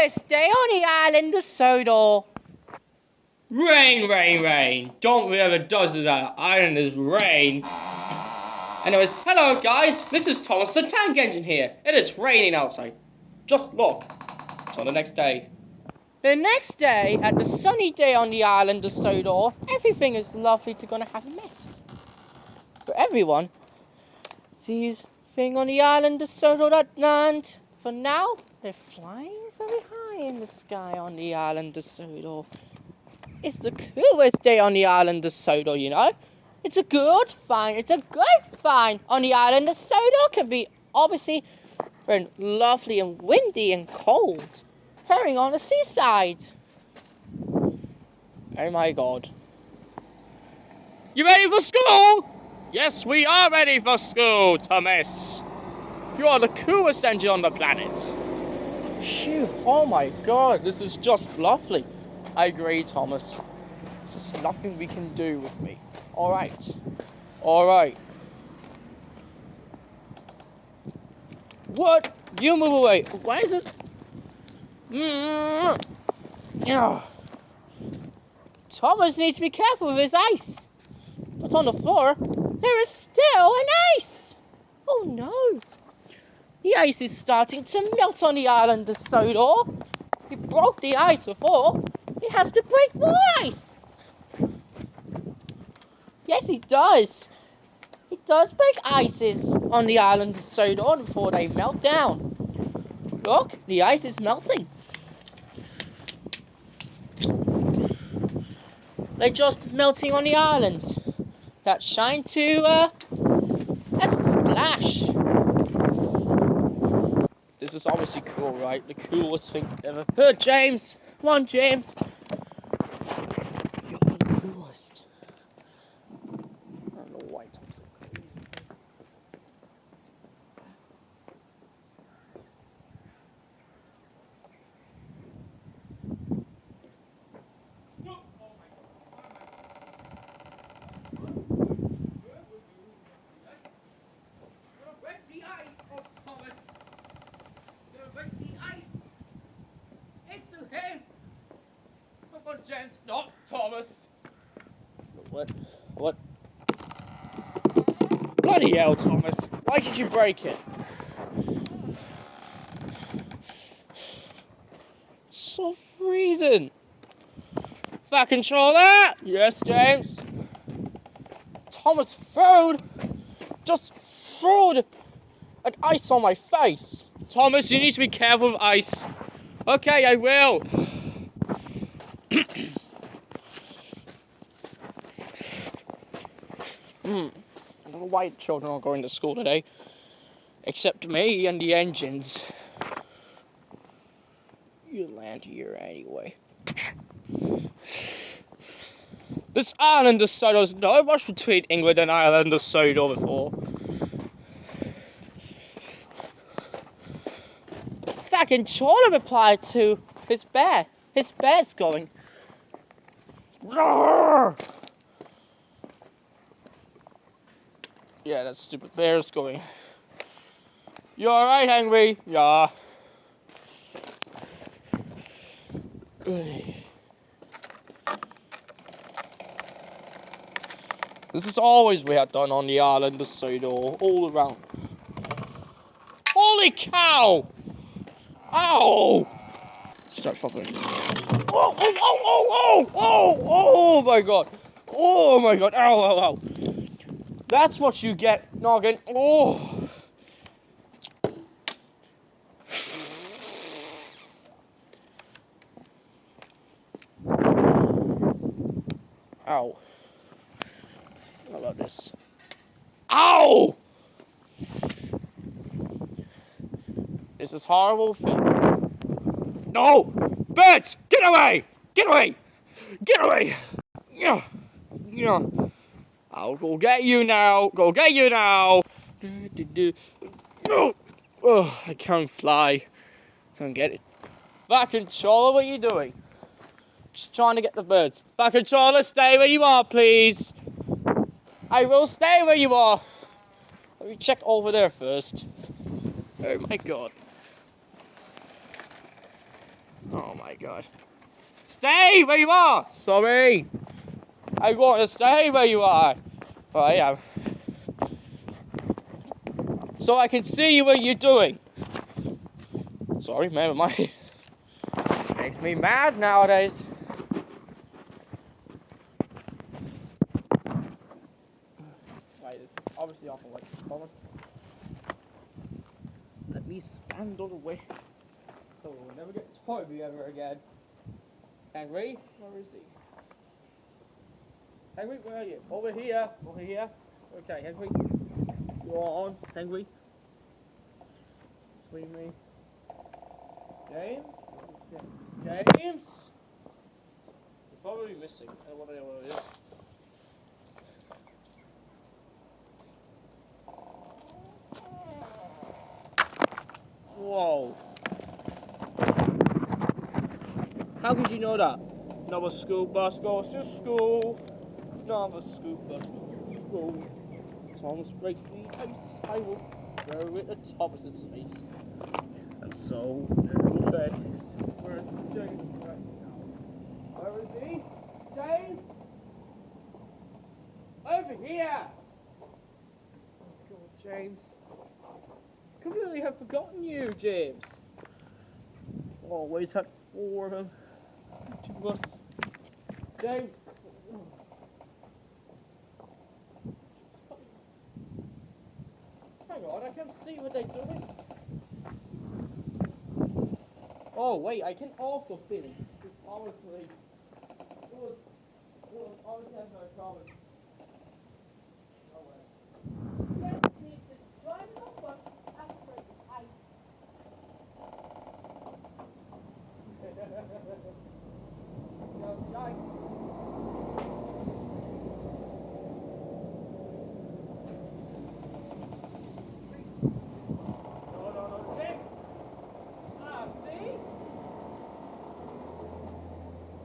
coolest day on the island of Sodor. Rain, rain, rain. Don't we ever does it on the island is rain. Anyways, hello guys, this is Thomas the Tank Engine here, and it's raining outside. Just look. So the next day. The next day, at the sunny day on the island of Sodor, everything is lovely to gonna have a mess. For everyone sees thing on the island of Sodor that night. For now, they're flying very high in the sky on the island of Sodor. It's the coolest day on the island of Sodor, you know. It's a good find on the island of Sodor. Can be obviously very lovely and windy and cold. Herring on the seaside. Oh my god. You ready for school? Yes, we are ready for school, Thomas. You are the coolest engine on the planet. Phew, oh my god, this is just lovely. I agree, Thomas. There's just nothing we can do with me. Alright. Alright. What? You move away. Why is it? Yeah. Thomas needs to be careful with his ice. What's on the floor? There is still an ice. Oh no. The ice is starting to melt on the island of Sodor. He broke the ice before. He has to break more ice. Yes, he does. He does break ices on the island of Sodor before they melt down. Look, the ice is melting. They're just melting on the island. That shine to a splash. This is obviously cool, right? The coolest thing ever. Good, James. Come on, James. You're the coolest. I don't know why Tom's so cool. James, not Thomas. What? What? Bloody hell, Thomas. Why did you break it? So freezing. Fat controller! Yes, James. Thomas just throwed an ice on my face. Thomas, you need to be careful with ice. Okay, I will. I don't know why children are going to school today, except me and the engines. You land here anyway. This island of Sodor is no much between England and Ireland of Sodor before. That controller replied to his bear. His bear's going. Roar! Yeah, that stupid bear's going. You alright, Henry? Yeah. This is always we have done on the island of Sodor, all around. Holy cow! Ow! Start fucking. Oh, oh, oh, oh, oh, oh, oh my god. Oh my god. Ow, ow, ow. That's what you get, noggin. Oh. Ow. I love this. Ow! This is horrible. No! Birds! Get away! Get away! Get away! Yeah. Yeah. I'll go get you now. Go get you now. Oh, I can't fly. Can't get it. That controller, what are you doing? Just trying to get the birds. That controller, stay where you are, please. I will stay where you are. Let me check over there first. Oh my god. Oh my god. Stay where you are! Sorry! I want to stay where you are! Well, I am. So I can see what you're doing. Sorry, never mind. Makes me mad nowadays. Right, this is obviously off the way. Hold on. Let me stand on the way. So we'll never get Toby ever again. Henry, where is he? Henry, where are you? Over here. Over here. Okay, Henry. You're on. Henry. Between me. James? James? You're probably missing. I don't know what it is. Whoa. How could you know that? Another school bus goes to school. Another school bus goes to school. Thomas breaks the ice. I will throw it at Thomas's face. And so, there it is. Where's James right now? Where is he? James? Over here! Oh God, James. Completely have forgotten you, James. Always had 4 of them. Each of us. James. Hang on, I can't see what they're doing. Oh wait, I can also see them. It's obviously, obviously has no common. Oh well. James needs to drive it off, but that's great. Nice. No, James. See?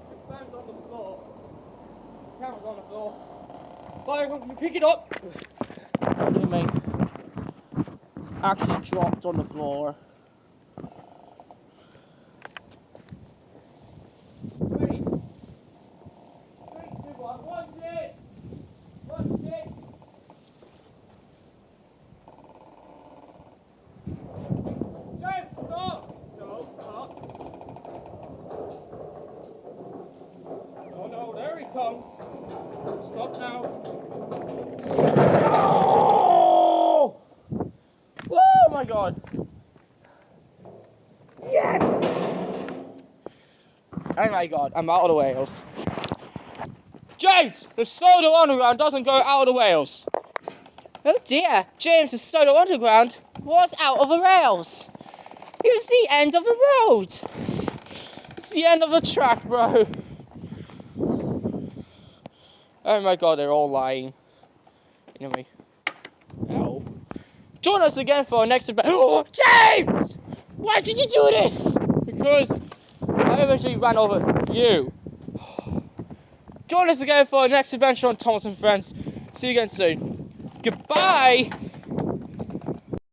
Your phone's on the floor. The camera's on the floor. Fire, you pick it up. Look at me. It's actually dropped on the floor. Stop now. Oh! Oh my god. Yes! Oh my god, I'm out of the rails. James! The Sodor Underground doesn't go out of the rails. Oh dear, James, the Sodor Underground was out of the rails. It was the end of the road. It's the end of the track, bro. Oh my god, they're all lying. Anyway. Ow. Join us again for our next event. Oh, James! Why did you do this? Because I eventually ran over you. Join us again for our next adventure on Thomas and Friends. See you again soon. Goodbye!